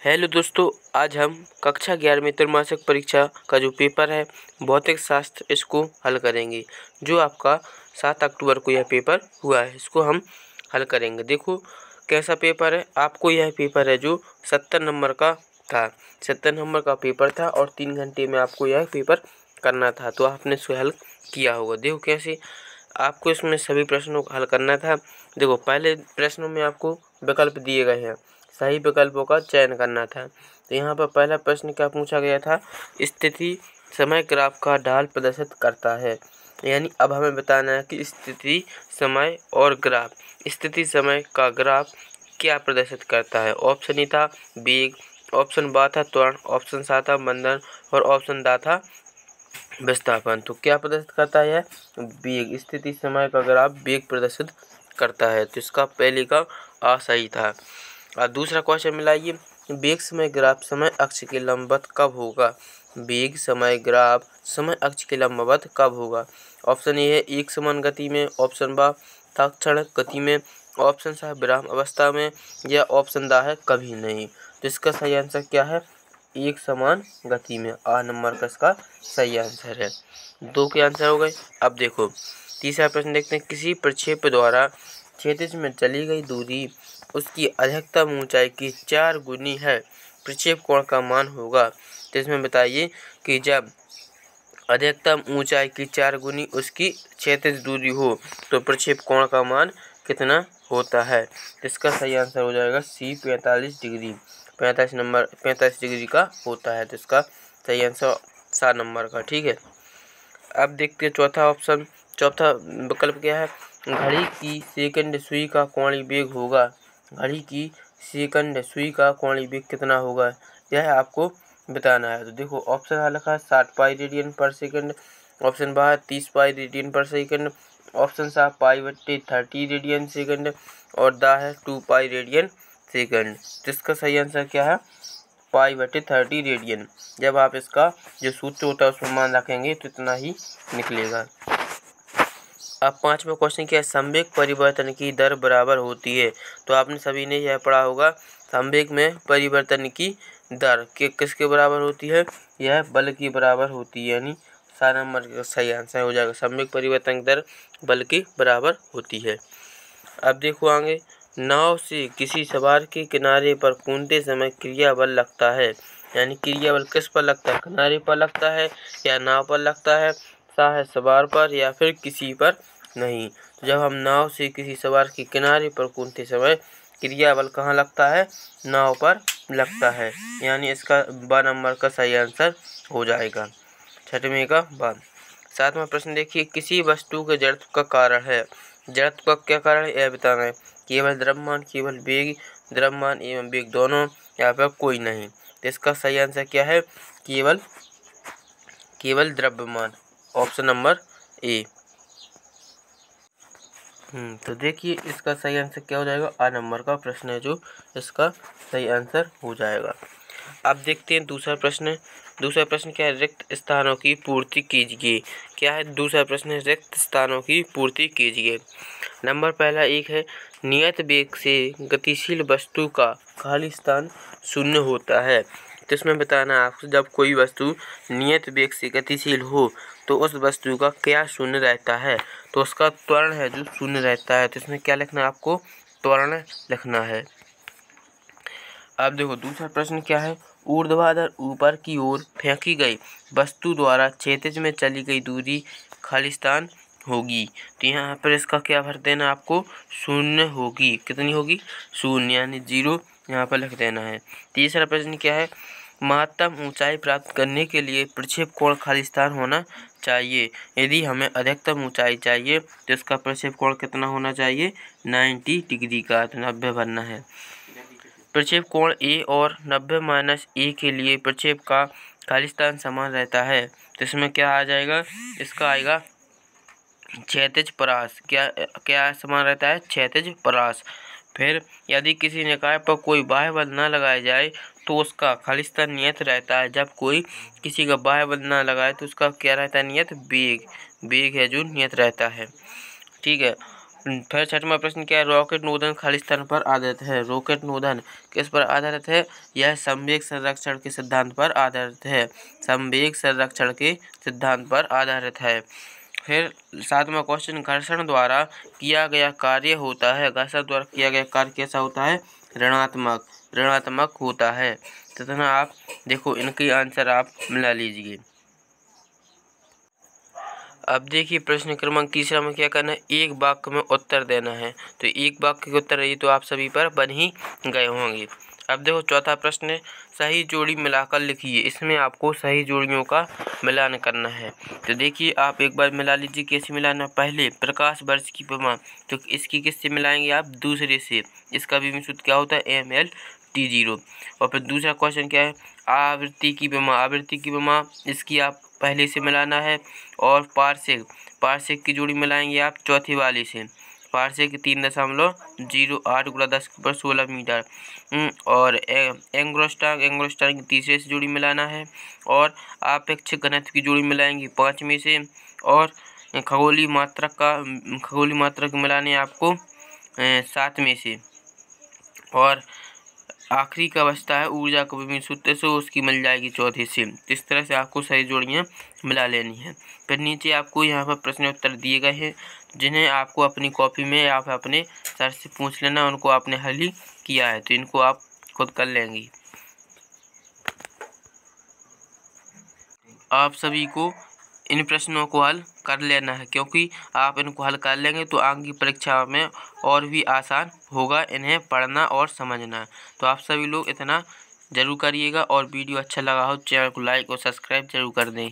Hello दोस्तों, आज हम कक्षा 11 त्रैमासिक परीक्षा का जो पेपर है भौतिक शास्त्र, इसको हल करेंगे। जो आपका 7 अक्टूबर को यह पेपर हुआ है, इसको हम हल करेंगे। देखो कैसा पेपर है। आपको यह पेपर है जो 70 नंबर का था। 70 नंबर का पेपर था और 3 घंटे में आपको यह पेपर करना था। तो आपने इसको हल किया होगा। देखो कैसे आपको इसमें सभी प्रश्नों को हल करना था। देखो पहले प्रश्नों में आपको विकल्प दिए गए हैं, सही विकल्पों का चयन करना था। तो यहाँ पर पहला प्रश्न क्या पूछा गया था, स्थिति समय ग्राफ का ढाल प्रदर्शित करता है। यानी अब हमें बताना है कि स्थिति समय और ग्राफ, स्थिति समय का ग्राफ क्या प्रदर्शित करता है। ऑप्शन ए था वेग, ऑप्शन बा था त्वरण, ऑप्शन सा था मंदन और ऑप्शन दा था विस्थापन। तो क्या प्रदर्शित करता है, वेग। स्थिति समय का ग्राफ वेग प्रदर्शित करता है। तो इसका पहले का आ सही था। और दूसरा क्वेश्चन मिला ये, वेग समय ग्राफ समय अक्ष के लंबवत कब होगा। वेग समय ग्राफ समय अक्ष के लंबवत कब होगा। ऑप्शन ए है एक समान गति में, ऑप्शन बा तत्क्षण गति में, ऑप्शन सा विराम अवस्था में, या ऑप्शन दा है कभी नहीं। तो इसका सही आंसर क्या है, एक समान गति में। आ नंबर का इसका सही आंसर है। 2 के आंसर हो गए। अब देखो तीसरा प्रश्न देखते हैं, किसी प्रक्षेप द्वारा क्षैतिज में चली गई दूरी उसकी अधिकतम ऊंचाई की 4 गुनी है, प्रक्षेप कोण का मान होगा। तो इसमें बताइए कि जब अधिकतम ऊंचाई की 4 गुनी उसकी क्षैतिज दूरी हो तो प्रक्षेप कोण का मान कितना होता है। इसका सही आंसर हो जाएगा सी 45 डिग्री। 45 डिग्री का होता है। तो इसका सही आंसर 7 नंबर का। ठीक है, अब देखते हैं चौथा विकल्प क्या है, घड़ी की सेकंड सुई का कोणीय वेग होगा। घड़ी की सेकंड सुई का कोणीय वेग कितना होगा, यह आपको बताना है। तो देखो ऑप्शन आ लिखा है 60 पाई रेडियन पर सेकंड, ऑप्शन बा 30 पाई रेडियन पर सेकंड, ऑप्शन सा पाई बट्टे 30 रेडियन सेकंड और दा है 2 पाई रेडियन सेकंड। जिसका सही आंसर क्या है, पाई बटे 30 रेडियन। जब आप इसका जो सूत्र होता है उसमें मान रखेंगे तो इतना ही निकलेगा। अब 5वां क्वेश्चन क्या है, संवेग परिवर्तन की दर बराबर होती है। तो आपने सभी ने यह पढ़ा होगा, संवेग में परिवर्तन की दर किसके बराबर होती है, यह बल के बराबर होती है। यानी 7 नंबर का सही आंसर हो जाएगा, संवेग परिवर्तन की दर बल के बराबर होती है। अब देखो आगे, नाव से किसी सवार के किनारे पर कूदते समय क्रिया बल लगता है। यानी क्रिया बल किस पर लगता है, किनारे पर लगता है या नाव पर लगता है, सा है सवार पर या फिर किसी पर नहीं। तो जब हम नाव से किसी सवार के किनारे पर कूदते समय क्रिया बल कहाँ लगता है, नाव पर लगता है। यानी इसका 12 नंबर का सही आंसर हो जाएगा। 6वें का बाद 7वां प्रश्न देखिए, किसी वस्तु के जड़त्व का कारण है। जड़त्व का क्या कारण है यह बताना है, केवल द्रव्यमान, केवल वेग, द्रव्यमान एवं वेग दोनों, या फिर कोई नहीं। तो इसका सही आंसर क्या है, केवल द्रव्यमान, ऑप्शन नंबर ए। तो देखिए इसका सही आंसर क्या हो जाएगा, आ नंबर का प्रश्न है जो इसका सही आंसर हो जाएगा। अब देखते हैं दूसरा प्रश्न। दूसरा प्रश्न क्या है, रिक्त स्थानों की पूर्ति कीजिए। क्या है दूसरा प्रश्न है, रिक्त स्थानों की पूर्ति कीजिए। नंबर पहला एक है, नियत वेग से गतिशील वस्तु का खाली स्थान शून्य होता है। तो इसमें बताना है आपको, जब कोई वस्तु नियत वेग से गतिशील हो तो उस वस्तु का क्या शून्य रहता है। तो उसका त्वरण है जो शून्य रहता है। तो इसमें क्या लिखना है आपको, त्वरण लिखना है। अब देखो दूसरा प्रश्न क्या है, ऊर्ध्वाधर ऊपर की ओर फेंकी गई वस्तु द्वारा क्षैतिज में चली गई दूरी खाली स्थान होगी। तो यहाँ पर इसका क्या भर देना आपको, शून्य होगी। कितनी होगी, शून्य, यानी 0 यहाँ पर लिख देना है। तीसरा प्रश्न क्या है, महत्तम ऊंचाई प्राप्त करने के लिए प्रक्षेप कोण खाली स्थान होना चाहिए। यदि हमें अधिकतम ऊंचाई चाहिए तो इसका प्रक्षेप कोण कितना होना चाहिए, 90 डिग्री का, 90 भरना है। प्रक्षेप कोण ए और 90 माइनस ए के लिए प्रक्षेप का खाली स्थान समान रहता है। तो इसमें क्या आ जाएगा, इसका आएगा क्षैतिज परास। क्या समान रहता है, क्षैतिज परास। फिर यदि किसी निकाय पर कोई बाह्य बल न लगाया जाए तो उसका खाली स्थान नियत रहता है। जब कोई किसी का बाह्य बल न लगाए तो उसका क्या रहता है, नियत वेग है जो नियत रहता है। ठीक है, फिर छठवां प्रश्न क्या है, रॉकेट नोदन खाली स्थान पर आधारित है। रॉकेट नोदन किस पर आधारित है, यह संवेग संरक्षण के सिद्धांत पर आधारित है। संवेग संरक्षण के सिद्धांत पर आधारित है। फिर सातवां क्वेश्चन, घर्षण द्वारा किया गया कार्य होता है। घर्षण द्वारा किया गया कार्य कैसा होता है, ऋणात्मक होता है। तथा आप देखो इनके आंसर आप मिला लीजिए। अब देखिए प्रश्न क्रमांक तीसरा में क्या करना है, एक वाक्य में उत्तर देना है। तो एक वाक्य के उत्तर ये तो आप सभी पर बन ही गए होंगे। अब देखो चौथा प्रश्न है, सही जोड़ी मिलाकर लिखिए। इसमें आपको सही जोड़ियों का मिलान करना है। तो देखिए आप एक बार मिला लीजिए, कैसे मिलाना। पहले प्रकाश वर्ष की उपमा, तो इसकी किससे मिलाएंगे आप, दूसरे से। इसका विभेदक सूत्र क्या होता है, MLT0। और फिर दूसरा क्वेश्चन क्या है, आवृत्ति की उपमा, इसकी आप पहले से मिलाना है। और पार्सेक की जोड़ी मिलाएंगे आप चौथी वाली से। Parsec 3.08 × 10⁻16 metre. और एंग्स्ट्रॉम की तीसरे से जोड़ी मिलाना है। और आपेक्षिक घनत्व की जोड़ी मिलाएंगे पाँचवें से। और खगोलीय मात्रक मिलाने आपको सातवें से। और आखिरी का बचता है ऊर्जा का विभेदक सूत्र से, उसकी मिल जाएगी चौथे से। इस तरह से आपको सही जोड़ियाँ मिला लेनी है। फिर नीचे आपको यहाँ पर प्रश्न उत्तर दिए गए हैं, जिन्हें आपको अपनी कॉपी में या फिर अपने सर से पूछ लेना, उनको आपने हल ही किया है तो इनको आप खुद कर लेंगे। आप सभी को इन प्रश्नों को हल कर लेना है, क्योंकि आप इनको हल कर लेंगे तो आगे की परीक्षा में और भी आसान होगा इन्हें पढ़ना और समझना। तो आप सभी लोग इतना ज़रूर करिएगा। और वीडियो अच्छा लगा हो चैनल को लाइक और सब्सक्राइब जरूर कर दें।